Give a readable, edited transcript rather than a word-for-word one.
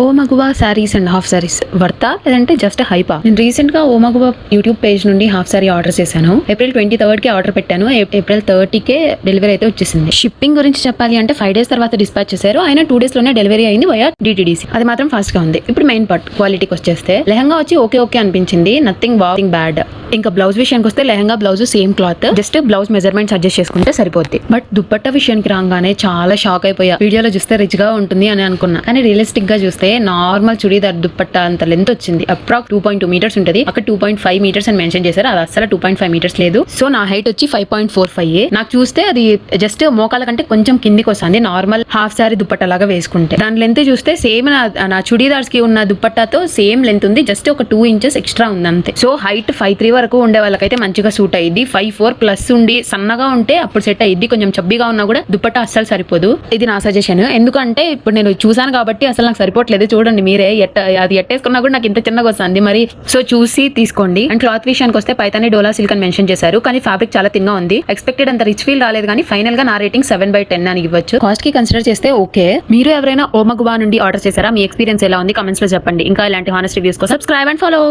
ఓ మగువా saris and half saris వర్తా లేదంటే just హైపా? నేను రీసెంట్ గా ఓ మగువా యూట్యూబ్ పేజ్ నుండి హాఫ్ శారీ ఆర్డర్ చేశాను. ఏప్రిల్ 23 కి ఆర్డర్ పెట్టాను. ఏప్రిల్ 30 కే డెలివరీ అయితే వచ్చేసింది. షిప్పింగ్ గురించి చెప్పాలి అంటే 5 days తర్వాత డిస్పాచ్ చేశారు. అయినా 2 days లోనే డెలివరీ అయింది వయా DTDC. అది మాత్రం ఫాస్ట్ గా ఉంది. ఇప్పుడు మెయిన్ పార్ట్ క్వాలిటీకి వచ్చేస్తే లెహంగా వచ్చి ఓకే అనిపించింది. Nothing bad. ఇంకా బ్లౌజ్ విషయానికి వస్తే lehenga blouse same cloth, just blouse measurements adjust చేసుకుంటే సరిపోద్ది. బట్ దుపట్టా విషయానికి రాగానే చాలా షాక్ అయిపోయా. వీడియోలో చూస్తే రిచ్ గా ఉంటుంది అని అనుకున్నా, కానీ రియలిస్టిక్ గా చూస్తే నార్మల్ చుడీదార్ దుపట్టా అంత లెంత్ వచ్చింది. అప్రాక్స్ 2.2 meters ఉంటుంది. అక్కడ 2.5 meters అని మెన్షన్ చేశారు. అది అసలు 2.5 meters లేదు. సో నా హైట్ వచ్చి 5.45. నాకు చూస్తే అది జస్ట్ మోకాల కంటే కొంచెం కిందికి వస్తుంది నార్మల్ హాఫ్ సారీ దుపట్టా లాగా వేసుకుంటే. దాని లెంత్ చూస్తే సేమ్ నా చుడీదార్స్ కి ఉన్న దుపట్టాతో సేమ్ లెంత్ ఉంది, జస్ట్ ఒక 2 inches ఎక్స్ట్రా ఉంది అంతే. సో హైట్ 5'3" వరకు ఉండే వాళ్ళకైతే మంచిగా సూట్ అయ్యింది. 5'4" ఉండి సన్నగా ఉంటే అప్పుడు సెట్ అయ్యింది. కొంచెం చబ్బిగా ఉన్నా కూడా దుపట్టా అస్సలు సరిపోదు. ఇది నా సజెషన్. ఎందుకంటే ఇప్పుడు నేను చూసాను కాబట్టి అసలు నాకు సరిపోవట్లేదు. చూడండి మీరే, అది ఎట్టేసుకున్నా కూడా నాకు ఇంత చిన్నగా వస్తుంది మరి. సో చూసి తీసుకోండి. అండ్ క్లాత్ విషయానికి వస్తే పైతాని డోలా సిల్క్ అని మెన్షన్ చేశారు, కానీ ఫ్యాబ్రిక్ చాలా తిన్గా ఉంది. ఎక్స్పెక్టెడ్ అంత రిచ్ ఫీల్ రాలేదు, కానీ ఫైనల్ గా నా రేటింగ్ 7/10 అని ఇవ్వచ్చు. కాస్ట్ కి కన్సిడర్ చేస్తే ఓకే. మీరు ఎవరైనా ఓ మగువా నుండి ఆర్డర్ చేశారా? మీ ఎక్స్పీరియన్స్ ఎలా ఉంది? కమెంట్స్ లో చెప్పండి. ఇంకా ఇలాంటి హానెస్ట్ రివ్యూస్ కోసం సబ్స్క్రైబ్ అండ్ ఫాలో.